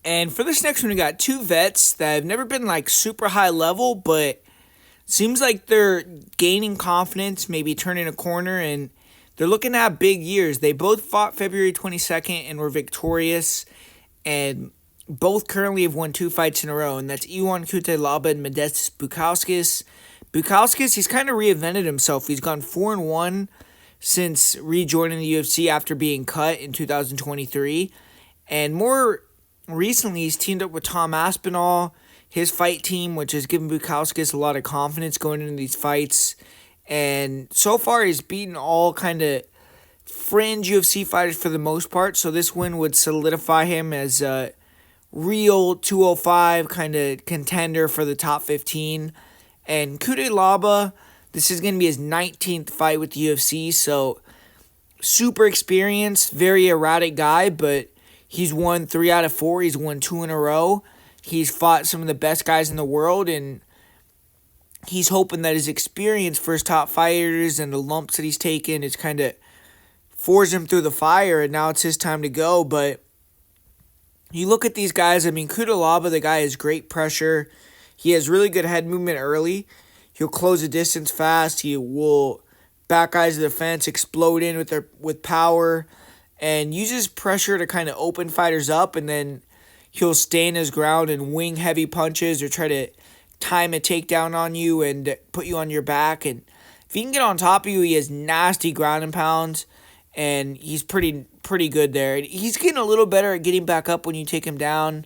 And for this next one, we got two vets that have never been like super high level, but seems like they're gaining confidence, maybe turning a corner, and they're looking to have big years. They both fought February 22nd and were victorious, and both currently have won two fights in a row, and that's Iwan Cutelaba and Modestas Bukauskas. Bukauskas, he's kind of reinvented himself. He's gone 4-1 since rejoining the UFC after being cut in 2023. And more recently, he's teamed up with Tom Aspinall, his fight team, which has given Bukauskas a lot of confidence going into these fights. And so far, he's beaten all kind of fringe UFC fighters for the most part. So this win would solidify him as a real 205 kind of contender for the top 15. And Cutelaba, this is going to be his 19th fight with the UFC. So super experienced, very erratic guy, but he's won 3 out of 4. He's won 2 in a row. He's fought some of the best guys in the world, and he's hoping that his experience for his top fighters and the lumps that he's taken is kind of forced him through the fire, and now it's his time to go. But you look at these guys, I mean, Cutelaba, the guy has great pressure. He has really good head movement early. He'll close the distance fast. He will back guys to the fence, explode in with power, and uses pressure to kind of open fighters up, and then he'll stand his ground and wing heavy punches or try to time a takedown on you and put you on your back. And if he can get on top of you, he has nasty ground and pounds, and he's pretty good there. He's getting a little better at getting back up when you take him down.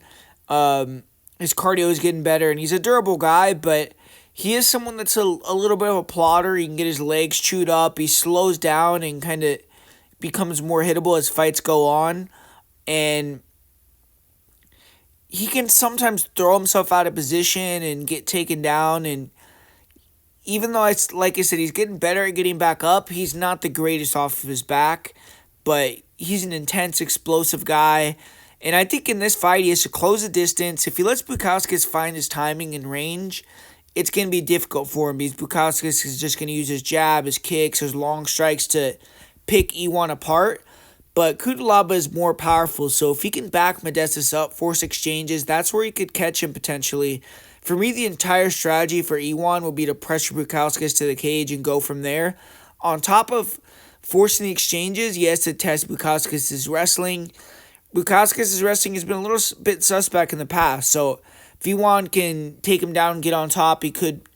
His cardio is getting better, and he's a durable guy, but he is someone that's a little bit of a plotter. He can get his legs chewed up. He slows down and kind of becomes more hittable as fights go on. And he can sometimes throw himself out of position and get taken down. And even though, like I said, he's getting better at getting back up, he's not the greatest off of his back. But he's an intense, explosive guy. And I think in this fight, he has to close the distance. If he lets Bukauskas find his timing and range, it's going to be difficult for him because Bukauskas is just going to use his jab, his kicks, his long strikes to pick Iwan apart. But Cutelaba is more powerful, so if he can back Modestas up, force exchanges, that's where he could catch him potentially. For me, the entire strategy for Iwan will be to pressure Bukauskas to the cage and go from there. On top of forcing the exchanges, he has to test Bukauskas' wrestling. Bukauskas' wrestling has been a little bit suspect in the past, so if Iwan can take him down and get on top, he could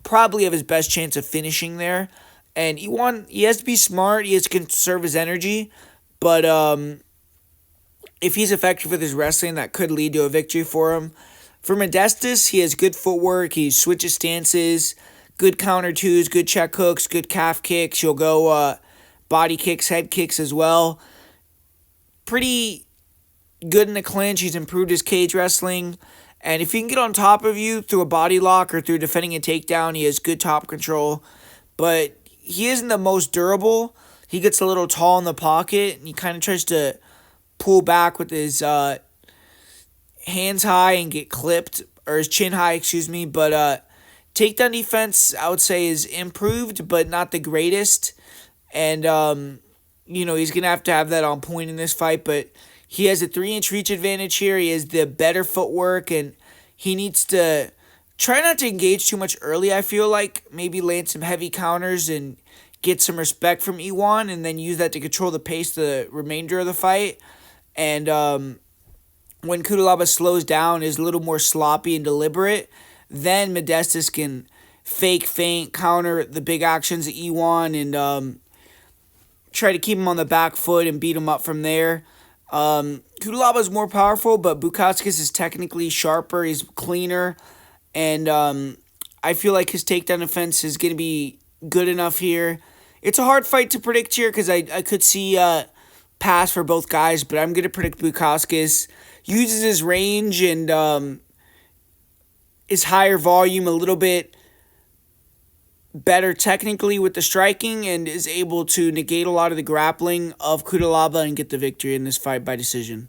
probably have his best chance of finishing there. And Iwan, he has to be smart, he has to conserve his energy, but if he's effective with his wrestling, that could lead to a victory for him. For Modestas, he has good footwork, he switches stances, good counter twos, good check hooks, good calf kicks. He'll go body kicks, head kicks as well. Pretty good in the clinch. He's improved his cage wrestling. And if he can get on top of you through a body lock or through defending a takedown, he has good top control. But he isn't the most durable. He gets a little tall in the pocket, and he kind of tries to pull back with his hands high and get clipped, or his chin high, excuse me. But takedown defense, I would say, is improved, but not the greatest. And, he's going to have that on point in this fight, but he has a 3-inch reach advantage here. He has the better footwork, and he needs to try not to engage too much early, I feel like. Maybe land some heavy counters and get some respect from Iwan, and then use that to control the pace the remainder of the fight. And when Cutelaba slows down, is a little more sloppy and deliberate, then Modestas can fake, feint, counter the big actions of Iwan, and try to keep him on the back foot and beat him up from there. Cutelaba is more powerful, but Bukauskas is technically sharper. He's cleaner, and I feel like his takedown defense is going to be good enough here. It's a hard fight to predict here because I could see pass for both guys, but I'm going to predict Bukauskas uses his range and his higher volume a little bit better technically with the striking, and is able to negate a lot of the grappling of Cutelaba and get the victory in this fight by decision.